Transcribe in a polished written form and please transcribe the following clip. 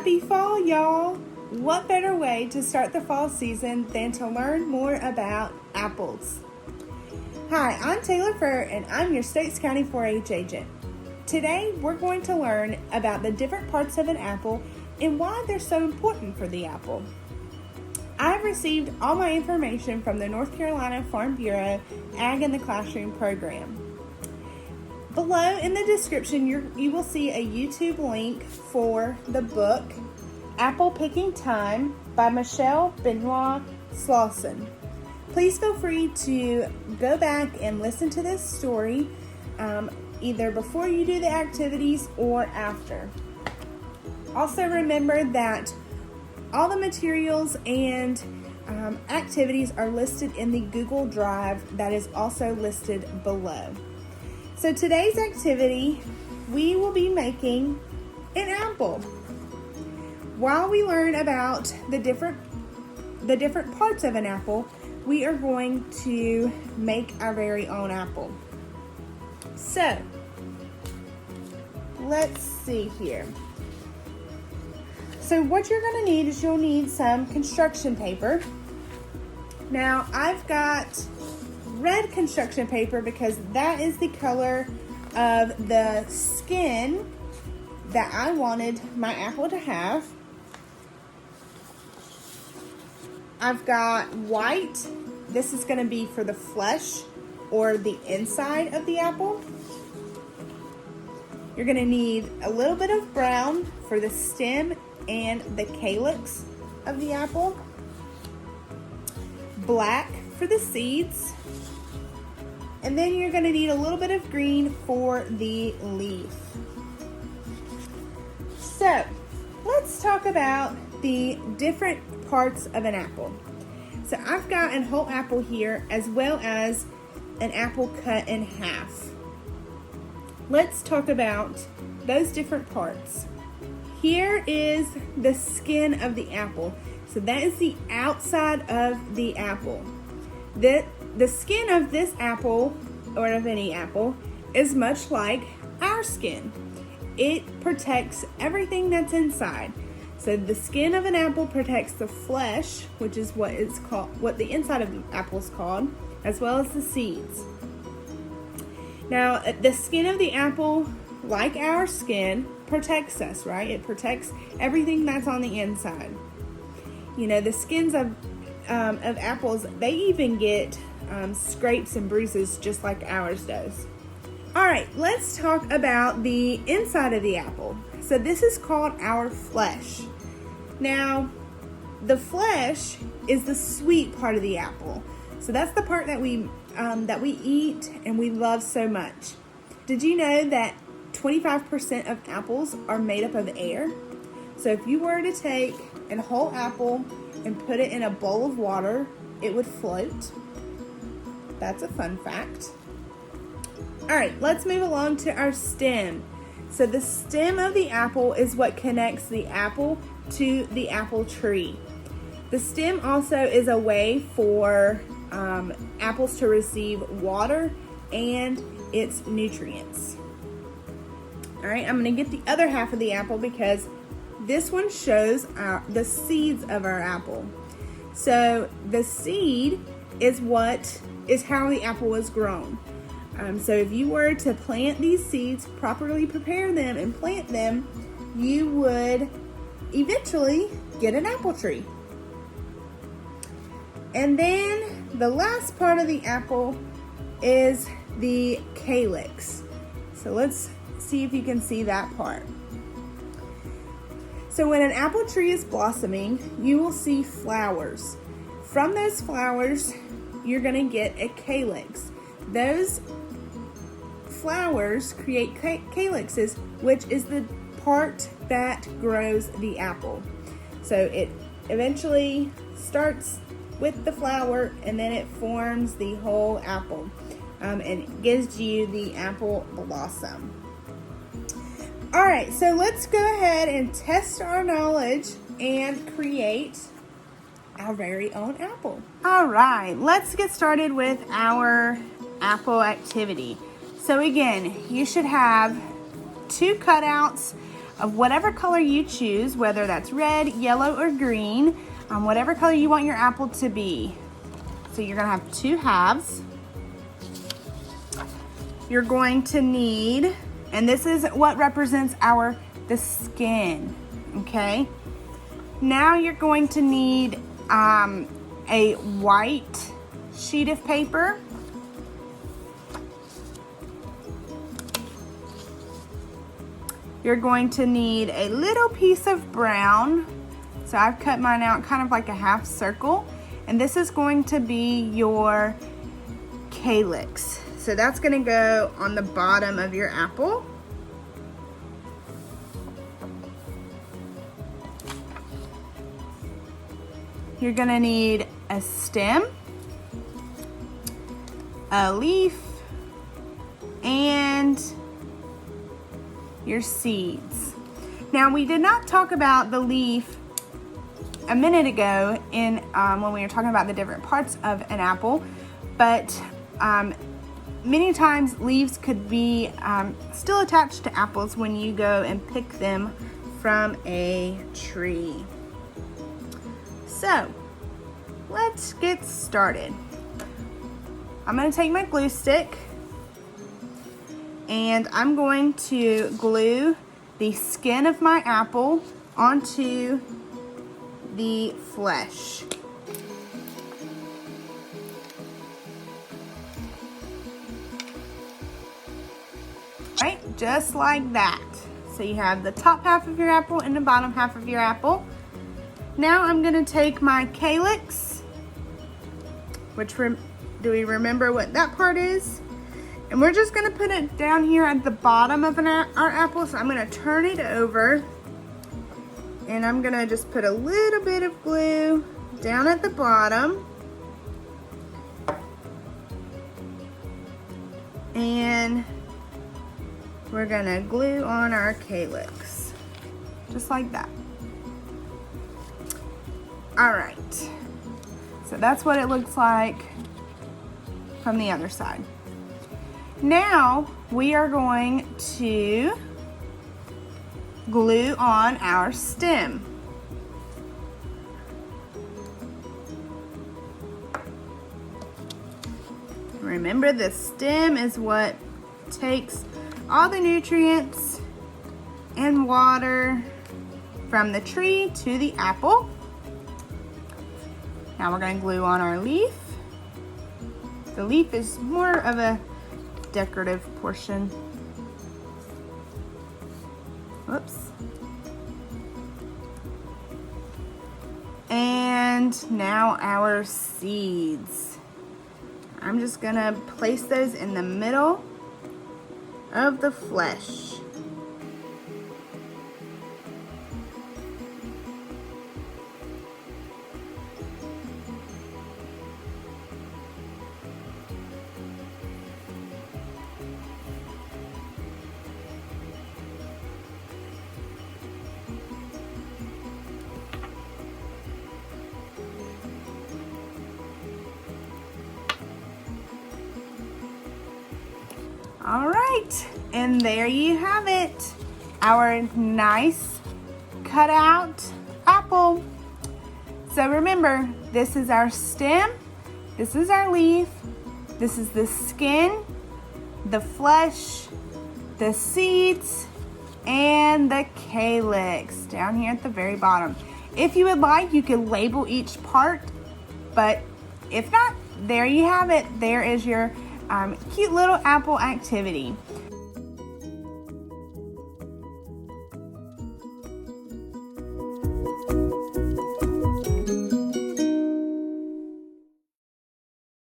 Happy fall, y'all! What better way to start the fall season than to learn more about apples? Hi, I'm Taylor Furr and I'm your States County 4-H agent. Today we're going to learn about the different parts of an apple and why they're so important for the apple. I've received all my information from the North Carolina Farm Bureau Ag in the Classroom program. Below in the description, you will see a YouTube link for the book, Apple Picking Time by Michelle Benoit Slauson. Please feel free to go back and listen to this story either before you do the activities or after. Also remember that all the materials and activities are listed in the Google Drive that is also listed below. So today's activity, we will be making an apple. While we learn about the different parts of an apple, we are going to make our very own apple. So, let's see here. So what you're going to need is you'll need some construction paper. Now, I've got red construction paper because that is the color of the skin that I wanted my apple to have. I've got white. This is going to be for the flesh or the inside of the apple. You're going to need a little bit of brown for the stem and the calyx of the apple. Black for the seeds. And then you're going to need a little bit of green for the leaf. So, let's talk about the different parts of an apple. So I've got a whole apple here as well as an apple cut in half. Let's talk about those different parts. Here is the skin of the apple. So that is the outside of the apple. The skin of this apple, or of any apple, is much like our skin. It protects everything that's inside. So the skin of an apple protects the flesh, which is what the inside of the apple is called, as well as the seeds. Now, the skin of the apple, like our skin, protects us, right? It protects everything that's on the inside. You know, the skins of apples, they even get scrapes and bruises just like ours does. All right, let's talk about the inside of the apple. So this is called our flesh. Now, the flesh is the sweet part of the apple. So that's the part that we eat and we love so much. Did you know that 25% of apples are made up of air? So if you were to take a whole apple and put it in a bowl of water, it would float. That's a fun fact. All right, let's move along to our stem. So the stem of the apple is what connects the apple to the apple tree. The stem also is a way for apples to receive water and its nutrients. All right, I'm going to get the other half of the apple because this one shows the seeds of our apple. So the seed is how the apple was grown. So if you were to plant these seeds, properly prepare them and plant them, you would eventually get an apple tree. And then the last part of the apple is the calyx. So let's see if you can see that part. So when an apple tree is blossoming, you will see flowers. From those flowers, you're going to get a calyx. Those flowers create calyxes, which is the part that grows the apple. So it eventually starts with the flower and then it forms the whole apple and gives you the apple blossom. All right, so let's go ahead and test our knowledge and create our very own apple. All right, let's get started with our apple activity. So again, you should have 2 cutouts of whatever color you choose, whether that's red, yellow, or green, whatever color you want your apple to be. So you're gonna have 2 halves. You're going to need, and this is what represents the skin, okay? Now you're going to need a white sheet of paper. You're going to need a little piece of brown. So I've cut mine out kind of like a half circle. And this is going to be your calyx. So that's gonna go on the bottom of your apple. You're gonna need a stem, a leaf, and your seeds. Now, we did not talk about the leaf a minute ago in when we were talking about the different parts of an apple, but many times leaves could be still attached to apples when you go and pick them from a tree. So let's get started. I'm going to take my glue stick and I'm going to glue the skin of my apple onto the flesh. Right, just like that. So you have the top half of your apple and the bottom half of your apple. Now I'm going to take my calyx, which do we remember what that part is? And we're just going to put it down here at the bottom of our apple. So I'm going to turn it over and I'm going to just put a little bit of glue down at the bottom. And we're going to glue on our calyx, just like that. All right, so that's what it looks like from the other side. Now we are going to glue on our stem. Remember, the stem is what takes all the nutrients and water from the tree to the apple. Now we're going to glue on our leaf. The leaf is more of a decorative portion. Whoops. And now our seeds. I'm just going to place those in the middle of the flesh. All right, and there you have it, our nice cut out apple. So remember, this is our stem, this is our leaf, this is the skin, the flesh, the seeds, and the calyx down here at the very bottom. If you would like, you could label each part, but if not, there you have it. There is your cute little apple activity.